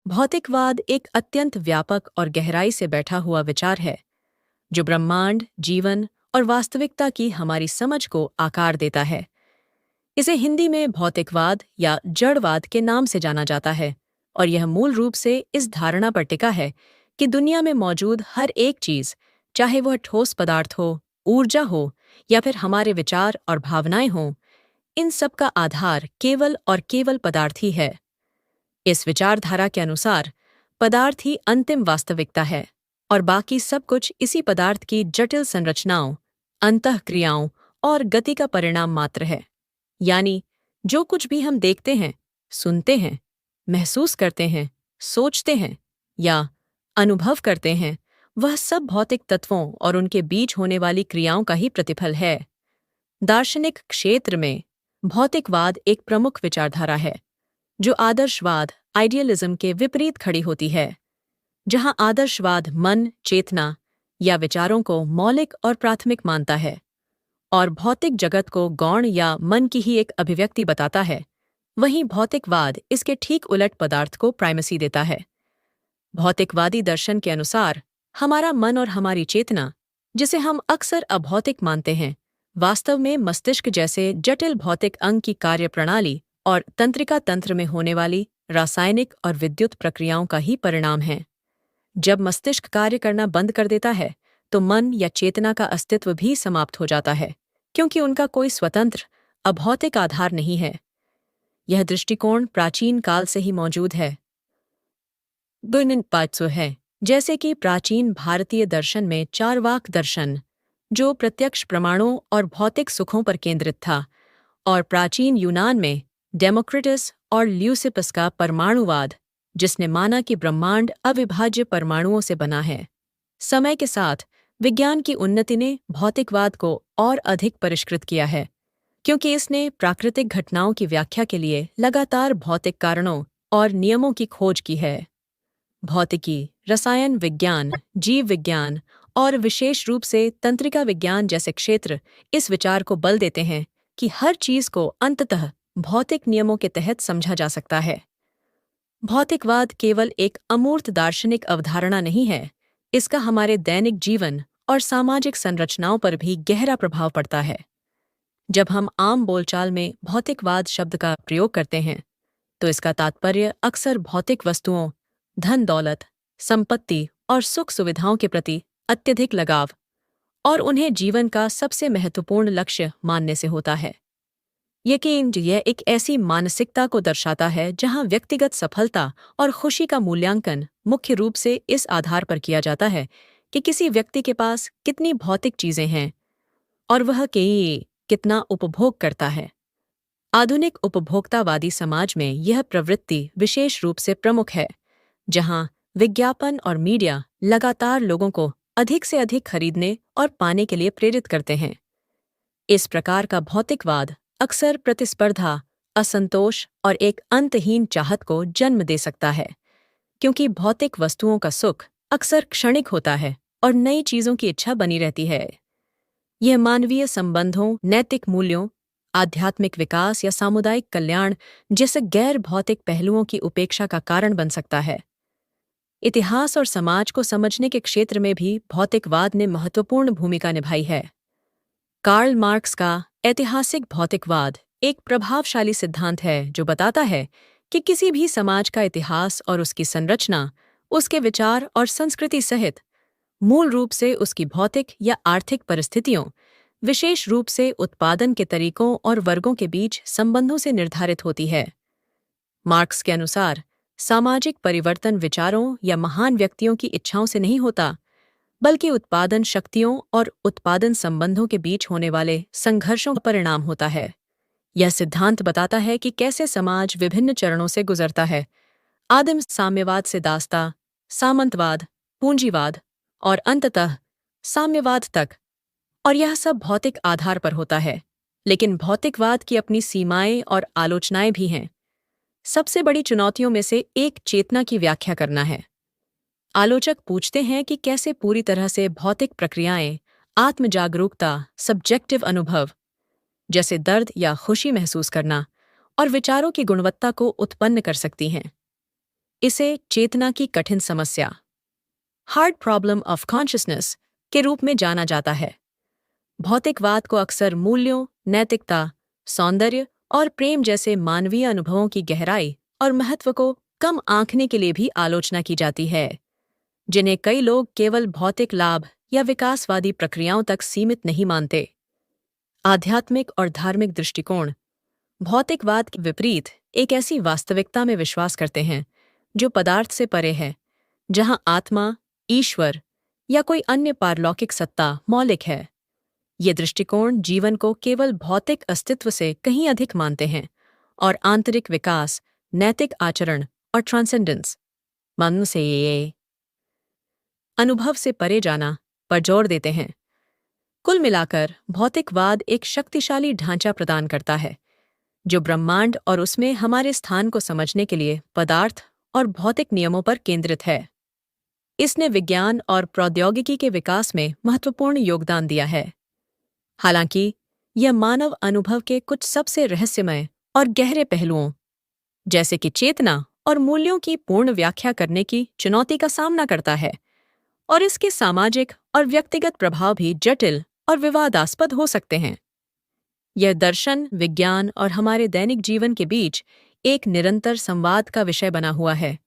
भौतिकवाद एक अत्यंत व्यापक और गहराई से बैठा हुआ विचार है जो ब्रह्मांड, जीवन और वास्तविकता की हमारी समझ को आकार देता है। इसे हिंदी में भौतिकवाद या जड़वाद के नाम से जाना जाता है और यह मूल रूप से इस धारणा पर टिका है कि दुनिया में मौजूद हर एक चीज, चाहे वह ठोस पदार्थ हो, ऊर्जा हो या फिर हमारे विचार और भावनाएं हों, इन सब का आधार केवल और केवल पदार्थ ही है। इस विचारधारा के अनुसार पदार्थ ही अंतिम वास्तविकता है और बाकी सब कुछ इसी पदार्थ की जटिल संरचनाओं, अंतःक्रियाओं और गति का परिणाम मात्र है। यानी जो कुछ भी हम देखते हैं, सुनते हैं, महसूस करते हैं, सोचते हैं या अनुभव करते हैं, वह सब भौतिक तत्वों और उनके बीच होने वाली क्रियाओं का ही प्रतिफल है। दार्शनिक क्षेत्र में भौतिकवाद एक प्रमुख विचारधारा है जो आदर्शवाद, आइडियलिज्म के विपरीत खड़ी होती है। जहां आदर्शवाद मन, चेतना या विचारों को मौलिक और प्राथमिक मानता है और भौतिक जगत को गौण या मन की ही एक अभिव्यक्ति बताता है, वहीं भौतिकवाद इसके ठीक उलट पदार्थ को प्राइमेसी देता है। भौतिकवादी दर्शन के अनुसार हमारा मन और हमारी चेतना, जिसे हम अक्सर अभौतिक मानते हैं, वास्तव में मस्तिष्क जैसे जटिल भौतिक अंग की कार्यप्रणाली और तंत्रिका तंत्र में होने वाली रासायनिक और विद्युत प्रक्रियाओं का ही परिणाम है। जब मस्तिष्क कार्य करना बंद कर देता है तो मन या चेतना का अस्तित्व भी समाप्त हो जाता है, क्योंकि उनका कोई स्वतंत्र अभौतिक आधार नहीं है। यह दृष्टिकोण प्राचीन काल से ही मौजूद है। पात्सो है, जैसे कि प्राचीन भारतीय दर्शन में चार्वाक दर्शन, जो प्रत्यक्ष प्रमाणों और भौतिक सुखों पर केंद्रित था, और प्राचीन यूनान में डेमोक्रिटस और ल्यूसिपस का परमाणुवाद, जिसने माना कि ब्रह्मांड अविभाज्य परमाणुओं से बना है। समय के साथ विज्ञान की उन्नति ने भौतिकवाद को और अधिक परिष्कृत किया है, क्योंकि इसने प्राकृतिक घटनाओं की व्याख्या के लिए लगातार भौतिक कारणों और नियमों की खोज की है। भौतिकी, रसायन विज्ञान, जीव विज्ञान और विशेष रूप से तंत्रिका विज्ञान जैसे क्षेत्र इस विचार को बल देते हैं कि हर चीज को अंततः भौतिक नियमों के तहत समझा जा सकता है। भौतिकवाद केवल एक अमूर्त दार्शनिक अवधारणा नहीं है, इसका हमारे दैनिक जीवन और सामाजिक संरचनाओं पर भी गहरा प्रभाव पड़ता है। जब हम आम बोलचाल में भौतिकवाद शब्द का प्रयोग करते हैं, तो इसका तात्पर्य अक्सर भौतिक वस्तुओं, धन दौलत, संपत्ति और सुख सुविधाओं के प्रति अत्यधिक लगाव और उन्हें जीवन का सबसे महत्वपूर्ण लक्ष्य मानने से होता है। यह एक ऐसी मानसिकता को दर्शाता है जहां व्यक्तिगत सफलता और खुशी का मूल्यांकन मुख्य रूप से इस आधार पर किया जाता है कि किसी व्यक्ति के पास कितनी भौतिक चीजें हैं और वह कितना उपभोग करता है। आधुनिक उपभोक्तावादी समाज में यह प्रवृत्ति विशेष रूप से प्रमुख है, जहां विज्ञापन और मीडिया लगातार लोगों को अधिक से अधिक खरीदने और पाने के लिए प्रेरित करते हैं। इस प्रकार का भौतिकवाद अक्सर प्रतिस्पर्धा, असंतोष और एक अंतहीन चाहत को जन्म दे सकता है, क्योंकि भौतिक वस्तुओं का सुख अक्सर क्षणिक होता है और नई चीजों की इच्छा बनी रहती है। यह मानवीय संबंधों, नैतिक मूल्यों, आध्यात्मिक विकास या सामुदायिक कल्याण जैसे गैर भौतिक पहलुओं की उपेक्षा का कारण बन सकता है। इतिहास और समाज को समझने के क्षेत्र में भी भौतिकवाद ने महत्वपूर्ण भूमिका निभाई है। कार्ल मार्क्स का ऐतिहासिक भौतिकवाद एक प्रभावशाली सिद्धांत है जो बताता है कि किसी भी समाज का इतिहास और उसकी संरचना उसके विचार और संस्कृति सहित मूल रूप से उसकी भौतिक या आर्थिक परिस्थितियों, विशेष रूप से उत्पादन के तरीकों और वर्गों के बीच संबंधों से निर्धारित होती है। मार्क्स के अनुसार सामाजिक परिवर्तन विचारों या महान व्यक्तियों की इच्छाओं से नहीं होता, बल्कि उत्पादन शक्तियों और उत्पादन संबंधों के बीच होने वाले संघर्षों का परिणाम होता है। यह सिद्धांत बताता है कि कैसे समाज विभिन्न चरणों से गुजरता है, आदिम साम्यवाद से दासता, सामंतवाद, पूंजीवाद और अंततः साम्यवाद तक, और यह सब भौतिक आधार पर होता है। लेकिन भौतिकवाद की अपनी सीमाएं और आलोचनाएं भी हैं। सबसे बड़ी चुनौतियों में से एक चेतना की व्याख्या करना है। आलोचक पूछते हैं कि कैसे पूरी तरह से भौतिक प्रक्रियाएं आत्मजागरूकता, सब्जेक्टिव अनुभव जैसे दर्द या खुशी महसूस करना और विचारों की गुणवत्ता को उत्पन्न कर सकती हैं। इसे चेतना की कठिन समस्या हार्ड प्रॉब्लम ऑफ कॉन्शियसनेस के रूप में जाना जाता है। भौतिकवाद को अक्सर मूल्यों, नैतिकता, सौंदर्य और प्रेम जैसे मानवीय अनुभवों की गहराई और महत्व को कम आंकने के लिए भी आलोचना की जाती है, जिन्हें कई लोग केवल भौतिक लाभ या विकासवादी प्रक्रियाओं तक सीमित नहीं मानते। आध्यात्मिक और धार्मिक दृष्टिकोण भौतिकवाद के विपरीत एक ऐसी वास्तविकता में विश्वास करते हैं जो पदार्थ से परे है, जहां आत्मा, ईश्वर या कोई अन्य पारलौकिक सत्ता मौलिक है। ये दृष्टिकोण जीवन को केवल भौतिक अस्तित्व से कहीं अधिक मानते हैं और आंतरिक विकास, नैतिक आचरण और ट्रांसेंडेंस मन से अनुभव से परे जाना पर जोर देते हैं। कुल मिलाकर भौतिकवाद एक शक्तिशाली ढांचा प्रदान करता है जो ब्रह्मांड और उसमें हमारे स्थान को समझने के लिए पदार्थ और भौतिक नियमों पर केंद्रित है। इसने विज्ञान और प्रौद्योगिकी के विकास में महत्वपूर्ण योगदान दिया है। हालांकि यह मानव अनुभव के कुछ सबसे रहस्यमय और गहरे पहलुओं, जैसे कि चेतना और मूल्यों की पूर्ण व्याख्या करने की चुनौती का सामना करता है, और इसके सामाजिक और व्यक्तिगत प्रभाव भी जटिल और विवादास्पद हो सकते हैं। यह दर्शन, विज्ञान और हमारे दैनिक जीवन के बीच एक निरंतर संवाद का विषय बना हुआ है,